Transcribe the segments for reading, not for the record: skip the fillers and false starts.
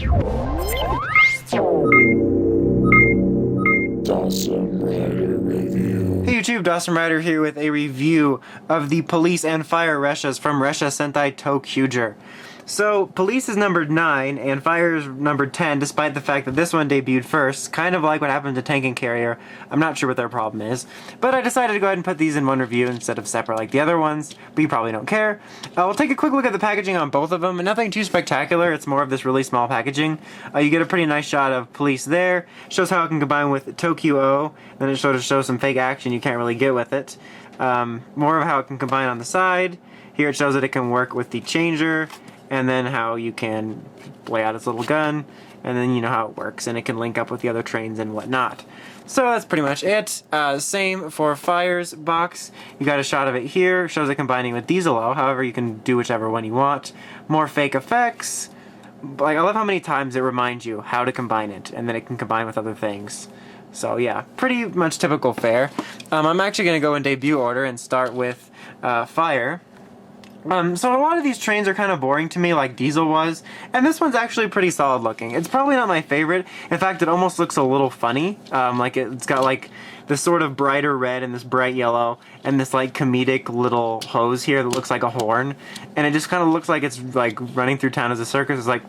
Hey YouTube, Dawson Rider here with a review of the Police and Fire Resshas from Ressha Sentai ToQger. So, Police is numbered 9, and Fire is numbered 10, despite the fact that this one debuted first. Kind of like what happened to Tank and Carrier. I'm not sure what their problem is. But I decided to go ahead and put these in one review instead of separate like the other ones, but you probably don't care. We'll take a quick look at the packaging on both of them, and nothing too spectacular. It's more of this really small packaging. You get a pretty nice shot of Police there. Shows how it can combine with ToQ-oh, then it sort of shows some fake action you can't really get with it. More of how it can combine on the side. Here it shows that it can work with the changer, and then how you can lay out its little gun, and then you know how it works, and it can link up with the other trains and whatnot. So that's pretty much it. Same for Fire's box. You got a shot of it here. Shows it combining with Diesel-oh. However, you can do whichever one you want. More fake effects. Like, I love how many times it reminds you how to combine it, and then it can combine with other things. So yeah, pretty much typical fare. I'm actually going to go in debut order and start with Fire. So a lot of these trains are kind of boring to me, like Diesel was, and this one's actually pretty solid looking. It's probably not my favorite. In fact, it almost looks a little funny. Like it's got like this sort of brighter red and this bright yellow, and this like comedic little hose here that looks like a horn, and it just kind of looks like it's like running through town as a circus. It's like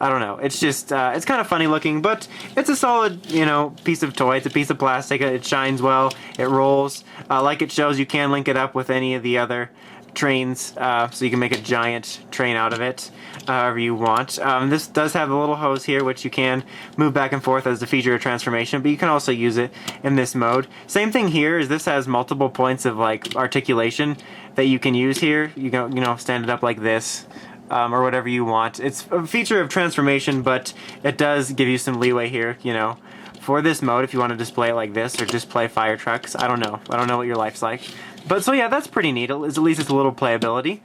I don't know. It's just, it's kind of funny looking, but it's a solid, you know, piece of toy. It's a piece of plastic. It shines well. It rolls. Like it shows, you can link it up with any of the other trains, so you can make a giant train out of it, however you want. This does have a little hose here, which you can move back and forth as a feature of transformation, but you can also use it in this mode. Same thing here, is this has multiple points of, like, articulation that you can use here. You can, you know, stand it up like this. Or whatever you want. It's a feature of transformation, but it does give you some leeway here, you know, for this mode if you want to display it like this or display fire trucks. I don't know what your life's like. But so yeah, that's pretty neat. At least it's a little playability.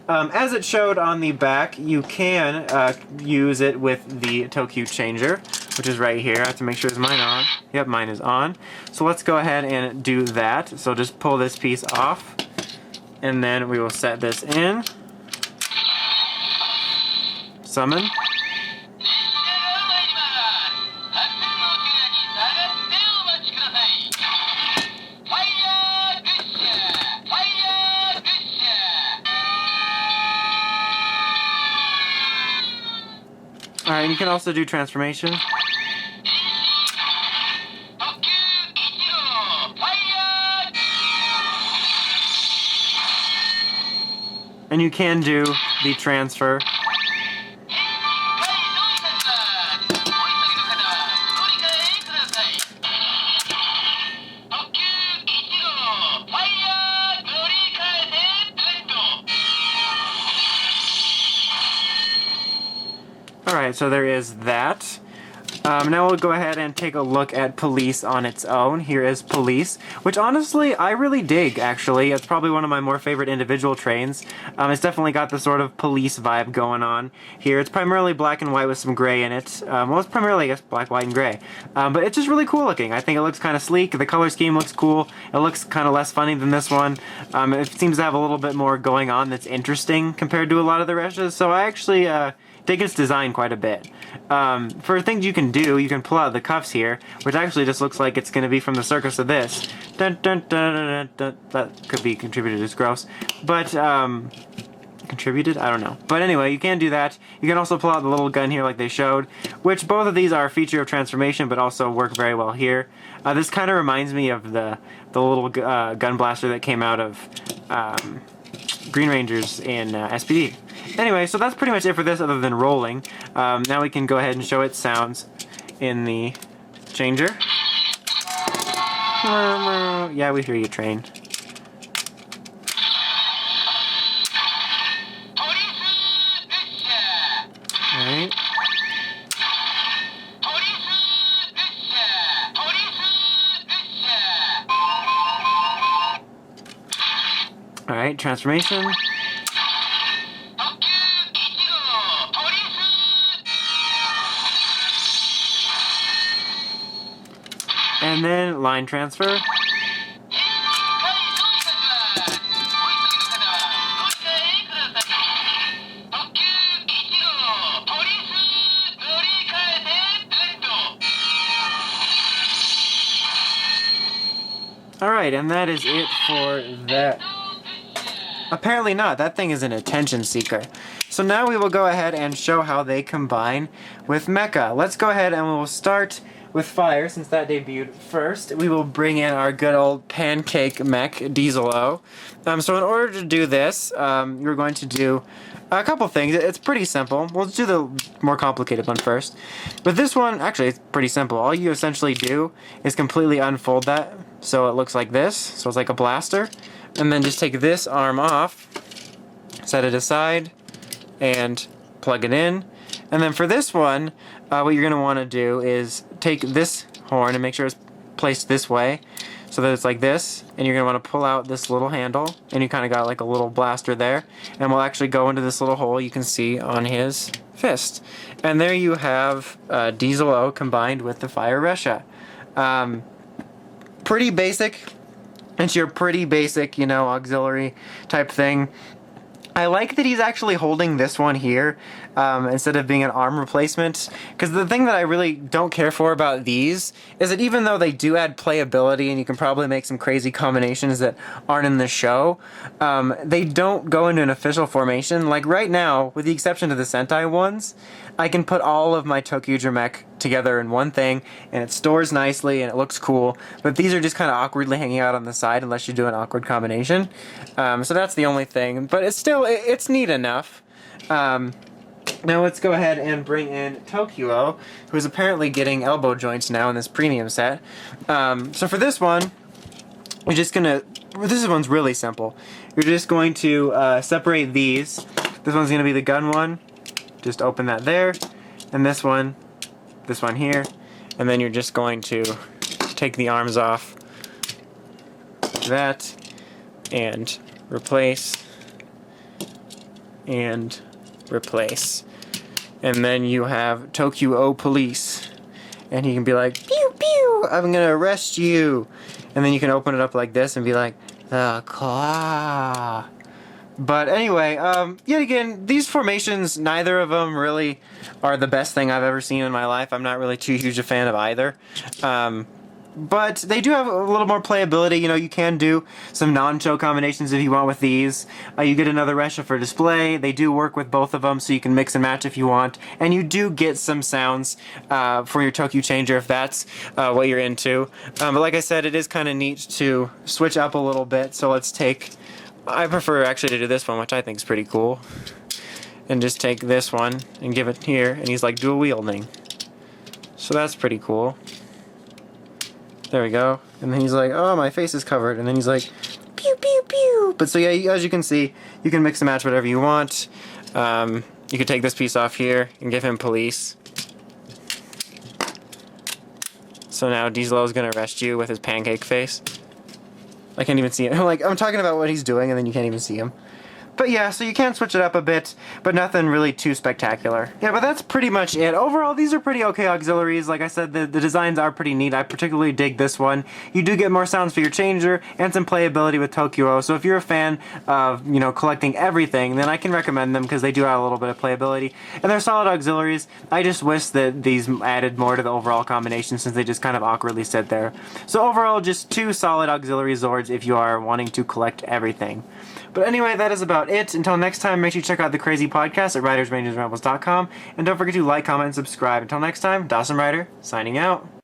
As it showed on the back, you can use it with the ToQ changer, which is right here. I have to make sure is mine on. Yep, mine is on. So let's go ahead and do that. So just pull this piece off, and then we will set this in. Summon. Alright, you can also do transformation. And you can do the transfer. Alright, so there is that. Now we'll go ahead and take a look at Police on its own. Here is Police, which honestly I really dig, actually. It's probably one of my more favorite individual trains. It's definitely got the sort of police vibe going on here. It's primarily black and white with some gray in it. Well, it's primarily, I guess, black, white, and gray. But it's just really cool looking. I think it looks kind of sleek. The color scheme looks cool. It looks kind of less funny than this one. It seems to have a little bit more going on that's interesting compared to a lot of the Resshas. So I actually dig its design quite a bit. For things you can do, you can pull out the cuffs here, which actually just looks like it's going to be from the circus of this. Dun, dun, dun, dun, dun, dun. That could be contributed as gross. But, contributed? I don't know. But anyway, you can do that. You can also pull out the little gun here like they showed, which both of these are a feature of transformation, but also work very well here. This kind of reminds me of the little gun blaster that came out of Green Rangers in SPD. Anyway, so that's pretty much it for this other than rolling. Now we can go ahead and show its sounds in the changer. Yeah, we hear you, train. Alright. Alright, transformation. And then line transfer. Alright, and that is it for that. Apparently not. That thing is an attention seeker. So now we will go ahead and show how they combine with mecha. Let's go ahead and we'll start with fire, since that debuted first. We will bring in our good old pancake mech, Diesel-oh. So in order to do this, we're going to do a couple things. It's pretty simple. We'll do the more complicated one first. With this one, actually, it's pretty simple. All you essentially do is completely unfold that so it looks like this. So it's like a blaster. And then just take this arm off, set it aside, and plug it in. And then for this one, what you're going to want to do is take this horn and make sure it's placed this way so that it's like this, and you're going to want to pull out this little handle, and you kind of got like a little blaster there, and we'll actually go into this little hole you can see on his fist. And there you have Diesel-oh combined with the Fire Ressha. Pretty basic. It's your pretty basic, you know, auxiliary type thing. I like that he's actually holding this one here instead of being an arm replacement, because the thing that I really don't care for about these is that even though they do add playability and you can probably make some crazy combinations that aren't in the show, they don't go into an official formation. Like right now, with the exception of the Sentai ones, I can put all of my ToQger mech together in one thing, and it stores nicely and it looks cool, but these are just kind of awkwardly hanging out on the side unless you do an awkward combination. So that's the only thing, but it's still, it's neat enough. Now let's go ahead and bring in ToQ-oh, who is apparently getting elbow joints now in this premium set. So for this one, we're just gonna, this one's really simple. You're just going to separate these. This one's gonna be the gun one. Just open that there, and this one here, and then you're just going to take the arms off that, and replace, and replace. And then you have ToQ-oh Police, and he can be like, pew pew, I'm gonna arrest you. And then you can open it up like this and be like, the claw. But anyway, yet again, these formations, neither of them really are the best thing I've ever seen in my life. I'm not really too huge a fan of either. But they do have a little more playability. You know, you can do some non-show combinations if you want with these. You get another Ressha for display. They do work with both of them, so you can mix and match if you want. And you do get some sounds for your ToQ changer if that's what you're into. But like I said, it is kind of neat to switch up a little bit. So let's take... I prefer actually to do this one, which I think is pretty cool. And just take this one and give it here, and he's like dual wielding. So that's pretty cool. There we go. And then he's like, oh, my face is covered. And then he's like, pew, pew, pew. But so yeah, as you can see, you can mix and match whatever you want. You could take this piece off here and give him police. So now Diesel-oh is going to arrest you with his pancake face. I can't even see it. I'm talking about what he's doing, and then you can't even see him. But yeah, so you can switch it up a bit, but nothing really too spectacular. Yeah, but that's pretty much it. Overall, these are pretty okay auxiliaries. Like I said, the designs are pretty neat. I particularly dig this one. You do get more sounds for your changer and some playability with ToQ-oh. So if you're a fan of, you know, collecting everything, then I can recommend them because they do have a little bit of playability. And they're solid auxiliaries. I just wish that these added more to the overall combination since they just kind of awkwardly sit there. So overall, just two solid auxiliary Zords if you are wanting to collect everything. But anyway, that is about it. Until next time, make sure you check out the Crazy Podcast at writersrangersrambles.com. And don't forget to like, comment, and subscribe. Until next time, Dawson Rider, signing out.